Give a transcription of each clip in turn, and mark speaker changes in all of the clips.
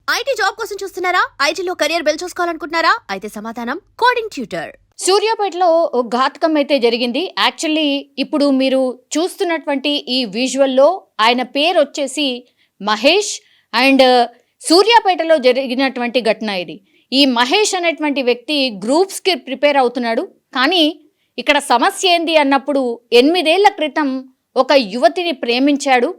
Speaker 1: IT job కోసం చూస్తున్నారా? ఐటీలో కెరియర్ బిల్డ్ చూసుకోవాలనుకుంటున్నారా? అయితే సమాధానం కోడింగ్ ట్యూటర్.
Speaker 2: సూర్యాపేటలో ఒక ఘాతకం అయితే జరిగింది. యాక్చువల్లీ ఇప్పుడు మీరు చూస్తున్నటువంటి ఈ విజువల్లో ఆయన పేరు వచ్చేసి మహేష్ అండ్ సూర్యాపేటలో జరిగినటువంటి ఘటన ఇది. ఈ మహేష్ అనేటువంటి వ్యక్తి గ్రూప్స్కి ప్రిపేర్ అవుతున్నాడు. కానీ ఇక్కడ సమస్య ఏంది అన్నప్పుడు 8 ఏళ్ల క్రితం ఒక యువతిని ప్రేమించాడు.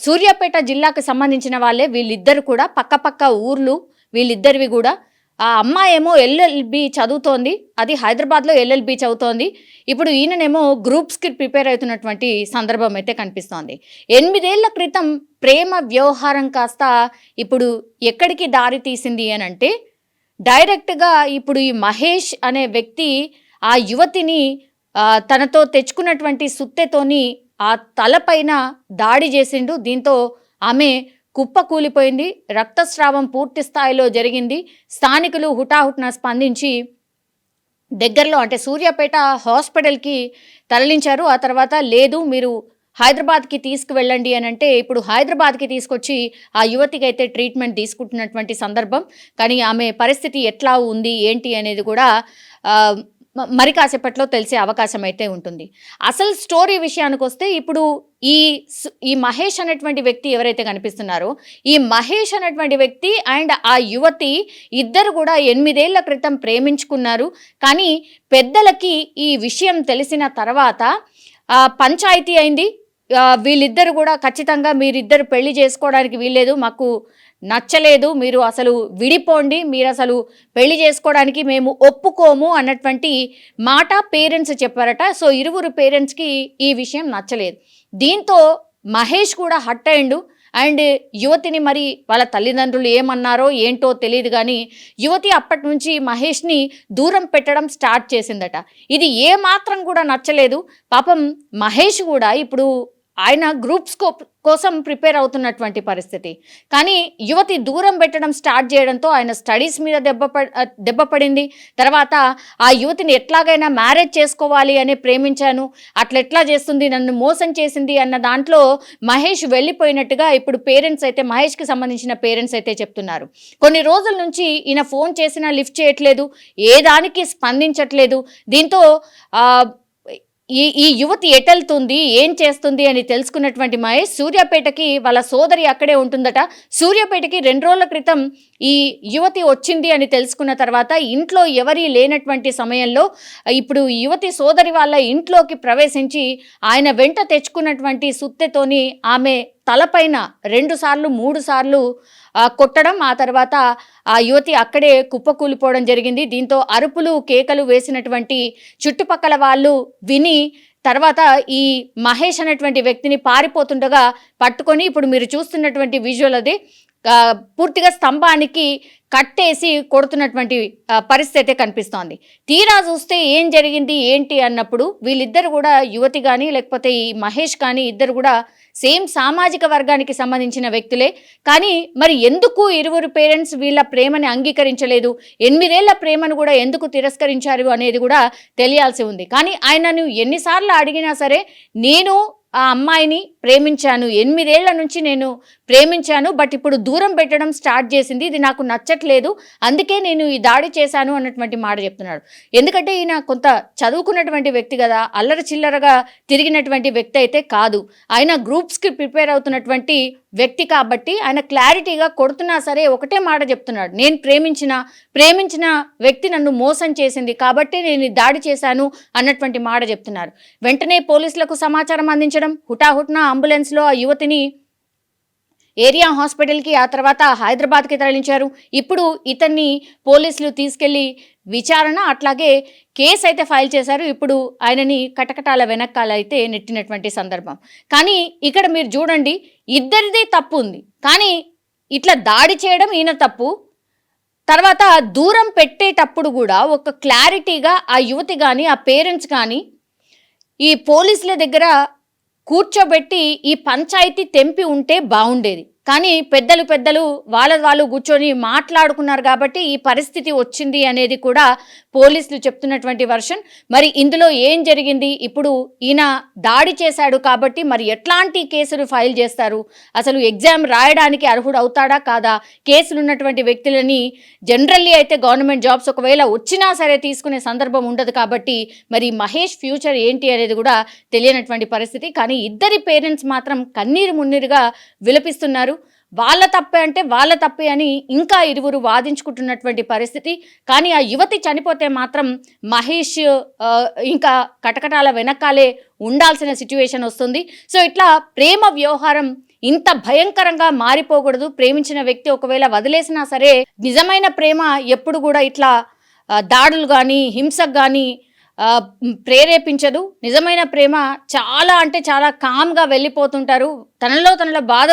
Speaker 2: సూర్యాపేట జిల్లాకు సంబంధించిన వాళ్ళే వీళ్ళిద్దరు కూడా, పక్క ఊర్లు వీళ్ళిద్దరివి కూడా. ఆ అమ్మాయి ఏమో ఎల్ఎల్బి చదువుతోంది, అది హైదరాబాద్లో ఎల్ఎల్బి చదువుతోంది. ఇప్పుడు ఈయననేమో గ్రూప్స్కి ప్రిపేర్ అవుతున్నటువంటి సందర్భం అయితే కనిపిస్తోంది. 8 ఏళ్ల క్రితం ప్రేమ వ్యవహారం కాస్త ఇప్పుడు ఎక్కడికి దారి తీసింది అని అంటే, డైరెక్ట్గా ఇప్పుడు ఈ మహేష్ అనే వ్యక్తి ఆ యువతిని తనతో తెచ్చుకున్నటువంటి సుత్తెతోని ఆ తలపైన దాడి చేసిండు. దీంతో ఆమె కుప్ప కూలిపోయింది. రక్తస్రావం పూర్తి స్థాయిలో జరిగింది. స్థానికులు హుటాహుటిన స్పందించి దగ్గరలో అంటే సూర్యాపేట హాస్పిటల్కి తరలించారు. ఆ తర్వాత లేదు మీరు హైదరాబాద్కి తీసుకువెళ్ళండి అని అంటే ఇప్పుడు హైదరాబాద్కి తీసుకొచ్చి ఆ యువతికి అయితే ట్రీట్మెంట్ తీసుకుంటున్నటువంటి సందర్భం. కానీ ఆమె పరిస్థితి ఎట్లా ఉంది ఏంటి అనేది కూడా మరి కాసేపట్లో తెలిసే అవకాశం అయితే ఉంటుంది. అసలు స్టోరీ విషయానికి వస్తే ఇప్పుడు ఈ మహేష్ అనేటువంటి వ్యక్తి ఎవరైతే కనిపిస్తున్నారో, ఈ మహేష్ అనేటువంటి వ్యక్తి అండ్ ఆ యువతి ఇద్దరు కూడా 8 ఏళ్ల క్రితం ప్రేమించుకున్నారు. కానీ పెద్దలకి ఈ విషయం తెలిసిన తర్వాత పంచాయతీ అయింది. వీళ్ళిద్దరు కూడా ఖచ్చితంగా మీరిద్దరు పెళ్లి చేసుకోవడానికి వీల్లేదు, మాకు నచ్చలేదు, మీరు అసలు విడిపోండి, మీరు అసలు పెళ్లి చేసుకోవడానికి మేము ఒప్పుకోము అన్నటువంటి మాట పేరెంట్స్ చెప్పారట. సో ఇరువురు పేరెంట్స్కి ఈ విషయం నచ్చలేదు. దీంతో మహేష్ కూడా హట్ అయ్యిండు. అండ్ యువతిని మరి వాళ్ళ తల్లిదండ్రులు ఏమన్నారో ఏంటో తెలియదు, కానీ యువతి అప్పటి నుంచి మహేష్ని దూరం పెట్టడం స్టార్ట్ చేసిందట. ఇది ఏమాత్రం కూడా నచ్చలేదు. పాపం మహేష్ కూడా ఇప్పుడు ఆయన గ్రూప్స్ కోసం ప్రిపేర్ అవుతున్నటువంటి పరిస్థితి. కానీ యువతి దూరం పెట్టడం స్టార్ట్ చేయడంతో ఆయన స్టడీస్ మీద దెబ్బ పడింది. తర్వాత ఆ యువతిని ఎట్లాగైనా మ్యారేజ్ చేసుకోవాలి అని ప్రేమించాను, అట్లెట్లా చేస్తుంది, నన్ను మోసం చేసింది అన్న దాంట్లో మహేష్ వెళ్ళిపోయినట్టుగా ఇప్పుడు పేరెంట్స్ అయితే, మహేష్కి సంబంధించిన పేరెంట్స్ అయితే చెప్తున్నారు. కొన్ని రోజుల నుంచి ఈయన ఫోన్ చేసినా లిఫ్ట్ చేయట్లేదు, ఏ దానికి స్పందించట్లేదు. దీంతో ఈ యువతి ఎటెళ్తుంది, ఏం చేస్తుంది అని తెలుసుకున్నటువంటి మహేష్ సూర్యాపేటకి, వాళ్ళ సోదరి అక్కడే ఉంటుందట, సూర్యాపేటకి 2 రోజుల క్రితం ఈ యువతి వచ్చింది అని తెలుసుకున్న తర్వాత ఇంట్లో ఎవరీ లేనటువంటి సమయంలో ఇప్పుడు యువతి సోదరి వాళ్ళ ఇంట్లోకి ప్రవేశించి ఆయన వెంట తెచ్చుకున్నటువంటి సుత్తెతోని ఆమె తలపైన 2 సార్లు 3 సార్లు కొట్టడం, ఆ తర్వాత ఆ యువతి అక్కడే కుప్పకూలిపోవడం జరిగింది. దీంతో అరుపులు కేకలు వేసినటువంటి చుట్టుపక్కల వాళ్ళు విని తర్వాత ఈ మహేష్ అనేటువంటి వ్యక్తిని పారిపోతుండగా పట్టుకొని ఇప్పుడు మీరు చూస్తున్నటువంటి విజువల్ అది పూర్తిగా స్తంభానికి కట్టేసి కొడుతున్నటువంటి పరిస్థితి అయితే కనిపిస్తోంది. తీరా చూస్తే ఏం జరిగింది ఏంటి అన్నప్పుడు వీళ్ళిద్దరు కూడా, యువతి కానీ లేకపోతే ఈ మహేష్ కానీ, ఇద్దరు కూడా సేమ్ సామాజిక వర్గానికి సంబంధించిన వ్యక్తులే. కానీ మరి ఎందుకు ఇరువురు పేరెంట్స్ వీళ్ళ ప్రేమని అంగీకరించలేదు, 8 ఏళ్ల ప్రేమను కూడా ఎందుకు తిరస్కరించారు అనేది కూడా తెలియాల్సి ఉంది. కానీ ఆయనను ఎన్నిసార్లు అడిగినా సరే, నేను ఆ అమ్మాయిని ప్రేమించాను, 8 ఏళ్ల నుంచి నేను ప్రేమించాను, బట్ ఇప్పుడు దూరం పెట్టడం స్టార్ట్ చేసింది, ఇది నాకు నచ్చట్లేదు, అందుకే నేను ఈ దాడి చేశాను అన్నటువంటి మాట చెప్తున్నాడు. ఎందుకంటే ఈయన కొంత చదువుకున్నటువంటి వ్యక్తి కదా, అల్లరి చిల్లరగా తిరిగినటువంటి వ్యక్తి అయితే కాదు. ఆయన గ్రూప్స్కి ప్రిపేర్ అవుతున్నటువంటి వ్యక్తి కాబట్టి ఆయన క్లారిటీగా కొడుతున్నా సరే ఒకటే మాట చెప్తున్నాడు, నేను ప్రేమించిన వ్యక్తి నన్ను మోసం చేసింది కాబట్టి నేను దాడి చేశాను అన్నటువంటి మాట చెప్తున్నారు. వెంటనే పోలీసులకు సమాచారం అందించడం, హుటాహుటిన అంబులెన్స్లో ఆ యువతిని ఏరియా హాస్పిటల్కి, ఆ తర్వాత హైదరాబాద్కి తరలించారు. ఇప్పుడు ఇతన్ని పోలీసులు తీసుకెళ్లి విచారణ అట్లాగే కేసు అయితే ఫైల్ చేశారు. ఇప్పుడు ఆయనని కటకటాల వెనకాల అయితే నెట్టినటువంటి సందర్భం. కానీ ఇక్కడ మీరు చూడండి, ఇద్దరిది తప్పు ఉంది, కానీ ఇట్లా దాడి చేయడం ఈయన తప్పు. తర్వాత దూరం పెట్టేటప్పుడు కూడా ఒక క్లారిటీగా ఆ యువతి కానీ ఆ పేరెంట్స్ కానీ ఈ పోలీసుల దగ్గర కూర్చోబెట్టి ఈ పంచాయతీ తెంపి ఉంటే బాగుండేది. కానీ పెద్దలు వాళ్ళు కూర్చొని మాట్లాడుకున్నారు కాబట్టి ఈ పరిస్థితి వచ్చింది అనేది కూడా పోలీసులు చెప్తున్నటువంటి వర్షన్. మరి ఇందులో ఏం జరిగింది, ఇప్పుడు ఈయన దాడి చేశాడు కాబట్టి మరి ఎట్లాంటి కేసులు ఫైల్ చేస్తారు, అసలు ఎగ్జామ్ రాయడానికి అర్హుడు అవుతాడా కాదా, కేసులు ఉన్నటువంటి వ్యక్తులని జనరల్లీ అయితే గవర్నమెంట్ జాబ్స్ ఒకవేళ వచ్చినా సరే తీసుకునే సందర్భం ఉండదు కాబట్టి మరి మహేష్ ఫ్యూచర్ ఏంటి అనేది కూడా తెలియనటువంటి పరిస్థితి. కానీ ఇద్దరి పేరెంట్స్ మాత్రం కన్నీరు మున్నీరుగా విలపిస్తున్నారు. వాళ్ళ తప్పే అంటే వాళ్ళ తప్పే అని ఇంకా ఇరువురు వాదించుకుంటున్నటువంటి పరిస్థితి. కానీ ఆ యువతి చనిపోతే మాత్రం మహేష్ ఇంకా కటకటాల వెనకాలే ఉండాల్సిన సిచ్యువేషన్ వస్తుంది. సో ఇట్లా ప్రేమ వ్యవహారం ఇంత భయంకరంగా మారిపోకూడదు. ప్రేమించిన వ్యక్తి ఒకవేళ వదిలేసినా సరే నిజమైన ప్రేమ ఎప్పుడు కూడా ఇట్లా దాడులు కానీ హింసకు కానీ ప్రేరేపించదు. నిజమైన ప్రేమ చాలా అంటే చాలా కామ్గా వెళ్ళిపోతుంటారు, తనలో బాధ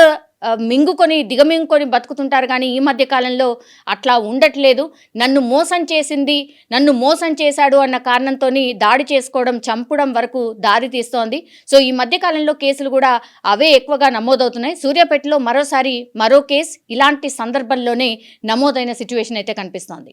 Speaker 2: దిగమింగుకొని బతుకుతుంటారు. కానీ ఈ మధ్య కాలంలో అట్లా ఉండట్లేదు. నన్ను మోసం చేశాడు అన్న కారణంతో దాడి చేసుకోవడం, చంపడం వరకు దారి తీస్తోంది. సో ఈ మధ్య కాలంలో కేసులు కూడా అవే ఎక్కువగా నమోదవుతున్నాయి. సూర్యాపేటలో మరో కేసు ఇలాంటి సందర్భంలోనే నమోదైన సిచ్యువేషన్ అయితే కనిపిస్తోంది.